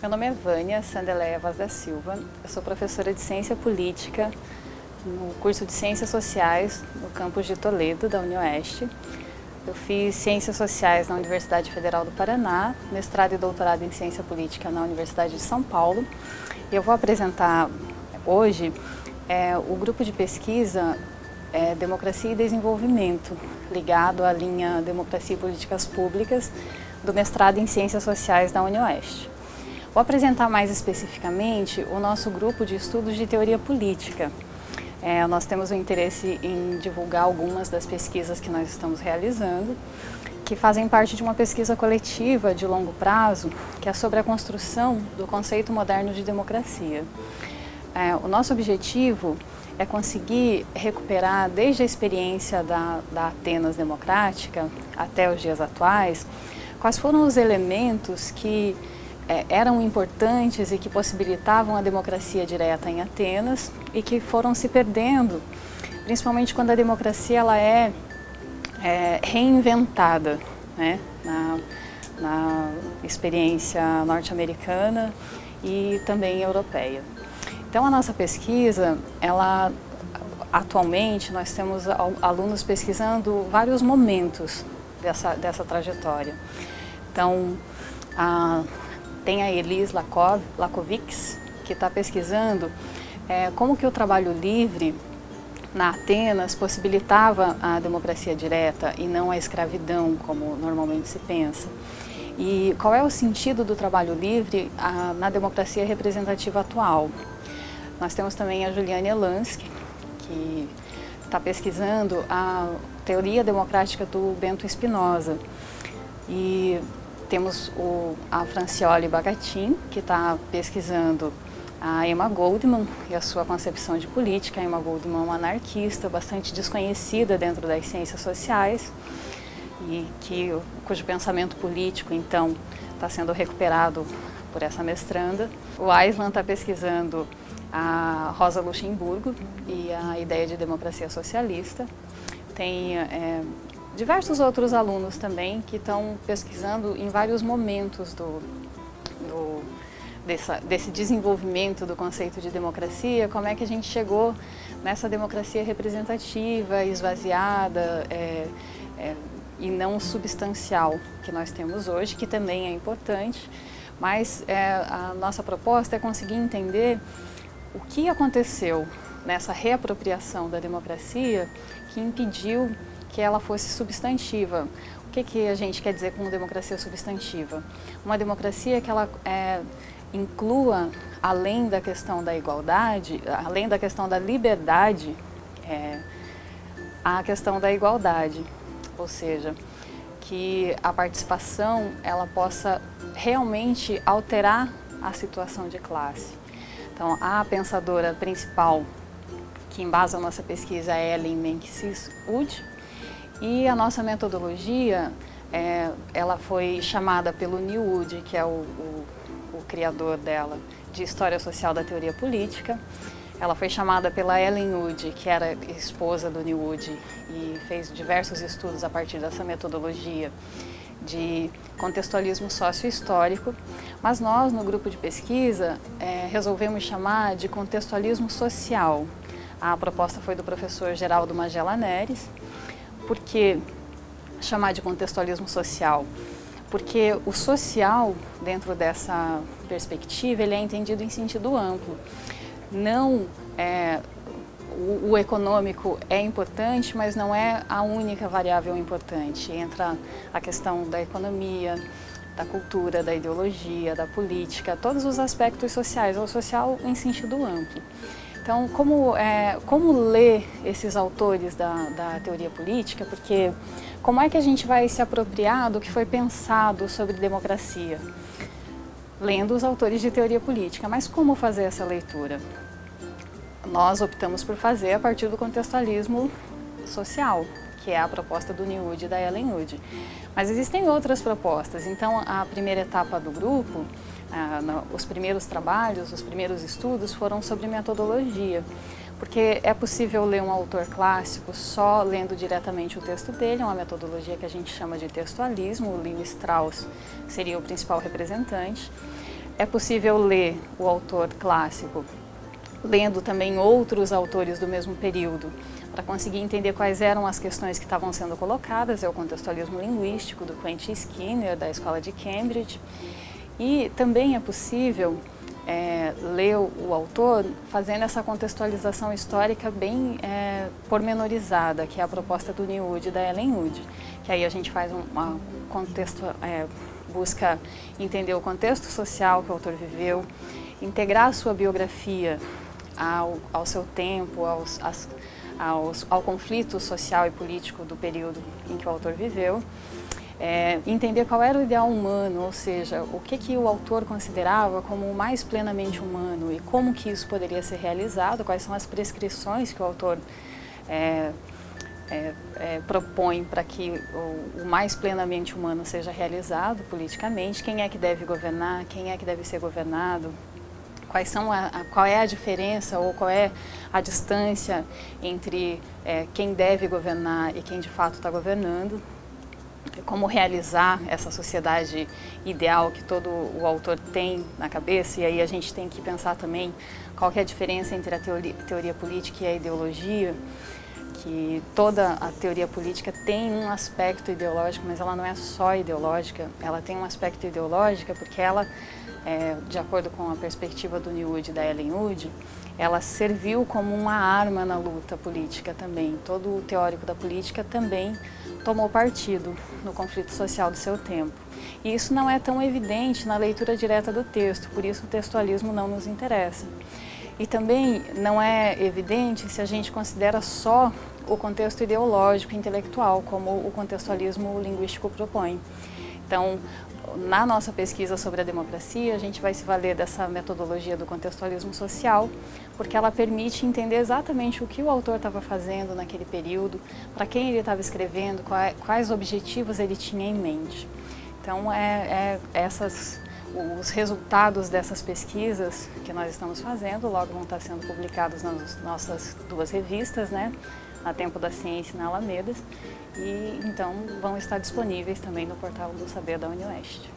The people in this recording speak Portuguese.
Meu nome é Vânia Sandeleia Vaz da Silva, eu sou professora de Ciência Política no curso de Ciências Sociais no campus de Toledo, da UniOeste. Eu fiz Ciências Sociais na Universidade Federal do Paraná, mestrado e doutorado em Ciência Política na Universidade de São Paulo. E eu vou apresentar hoje o grupo de pesquisa Democracia e Desenvolvimento, ligado à linha Democracia e Políticas Públicas do mestrado em Ciências Sociais da UniOeste. Vou apresentar mais especificamente o nosso grupo de estudos de teoria política. Nós temos o interesse em divulgar algumas das pesquisas que nós estamos realizando, que fazem parte de uma pesquisa coletiva de longo prazo, que é sobre a construção do conceito moderno de democracia. O nosso objetivo é conseguir recuperar, desde a experiência da Atenas democrática até os dias atuais, quais foram os elementos que eram importantes e que possibilitavam a democracia direta em Atenas e que foram se perdendo, principalmente quando a democracia ela é reinventada, né, na experiência norte-americana e também europeia. Então a nossa pesquisa, atualmente nós temos alunos pesquisando vários momentos dessa trajetória. Então tem a Elis Lakovics, que está pesquisando como que o trabalho livre na Atenas possibilitava a democracia direta e não a escravidão, como normalmente se pensa. E qual é o sentido do trabalho livre na democracia representativa atual? Nós temos também a Juliane Elansky, que está pesquisando a teoria democrática do Bento Spinoza. E temos a Francioli Bagatin, que está pesquisando a Emma Goldman e a sua concepção de política. A Emma Goldman é uma anarquista bastante desconhecida dentro das ciências sociais e cujo pensamento político, então, está sendo recuperado por essa mestranda. O Aislan está pesquisando a Rosa Luxemburgo e a ideia de democracia socialista. Tem diversos outros alunos também que estão pesquisando em vários momentos desse desenvolvimento do conceito de democracia, como é que a gente chegou nessa democracia representativa, esvaziada e não substancial que nós temos hoje, que também é importante, mas a nossa proposta é conseguir entender o que aconteceu nessa reapropriação da democracia que impediu que ela fosse substantiva. O que a gente quer dizer com democracia substantiva? Uma democracia que ela inclua, além da questão da igualdade, além da questão da liberdade, a questão da igualdade, ou seja, que a participação ela possa realmente alterar a situação de classe. Então, a pensadora principal que embasa a nossa pesquisa é Ellen Menksis Ud, e a nossa metodologia, ela foi chamada pelo Neil Wood, que é o criador dela, de História Social da Teoria Política. Ela foi chamada pela Ellen Wood, que era esposa do Neil Wood e fez diversos estudos a partir dessa metodologia de contextualismo sócio-histórico, mas nós, no grupo de pesquisa, resolvemos chamar de contextualismo social. A proposta foi do professor Geraldo Magela Neres. Por que chamar de contextualismo social? Porque o social, dentro dessa perspectiva, ele é entendido em sentido amplo. Não o econômico é importante, mas não é a única variável importante. Entra a questão da economia, da cultura, da ideologia, da política, todos os aspectos sociais, ou social em sentido amplo. Então, como ler esses autores da teoria política? Porque como é que a gente vai se apropriar do que foi pensado sobre democracia? Lendo os autores de teoria política. Mas como fazer essa leitura? Nós optamos por fazer a partir do contextualismo social, que é a proposta do Neil Wood e da Ellen Wood. Mas existem outras propostas. Então, a primeira etapa do grupo, os primeiros trabalhos, os primeiros estudos foram sobre metodologia, porque é possível ler um autor clássico só lendo diretamente o texto dele, é uma metodologia que a gente chama de textualismo. O Leo Strauss seria o principal representante. É possível ler o autor clássico lendo também outros autores do mesmo período, para conseguir entender quais eram as questões que estavam sendo colocadas. É o contextualismo linguístico do Quentin Skinner, da Escola de Cambridge. E também é possível ler o autor fazendo essa contextualização histórica bem pormenorizada, que é a proposta do New Wood e da Ellen Wood, que aí a gente faz busca entender o contexto social que o autor viveu, integrar a sua biografia ao seu tempo, ao conflito social e político do período em que o autor viveu, entender qual era o ideal humano, ou seja, o que o autor considerava como o mais plenamente humano e como que isso poderia ser realizado, quais são as prescrições que o autor propõe para que o mais plenamente humano seja realizado politicamente, quem é que deve governar, quem é que deve ser governado, qual é a diferença ou qual é a distância entre quem deve governar e quem de fato está governando, como realizar essa sociedade ideal que todo o autor tem na cabeça. E aí a gente tem que pensar também qual que é a diferença entre a teoria política e a ideologia, que toda a teoria política tem um aspecto ideológico, mas ela não é só ideológica, ela tem um aspecto ideológico porque ela, de acordo com a perspectiva do New Wood e da Ellen Wood, ela serviu como uma arma na luta política também. Todo o teórico da política também tomou partido no conflito social do seu tempo. E isso não é tão evidente na leitura direta do texto, por isso o textualismo não nos interessa. E também não é evidente se a gente considera só o contexto ideológico e intelectual, como o contextualismo linguístico propõe. Então, na nossa pesquisa sobre a democracia, a gente vai se valer dessa metodologia do contextualismo social, porque ela permite entender exatamente o que o autor estava fazendo naquele período, para quem ele estava escrevendo, quais objetivos ele tinha em mente. Então, os resultados dessas pesquisas que nós estamos fazendo logo vão estar sendo publicados nas nossas duas revistas, né? Na Tempo da Ciência e na Alamedas, e então vão estar disponíveis também no portal do Saber da UniOeste.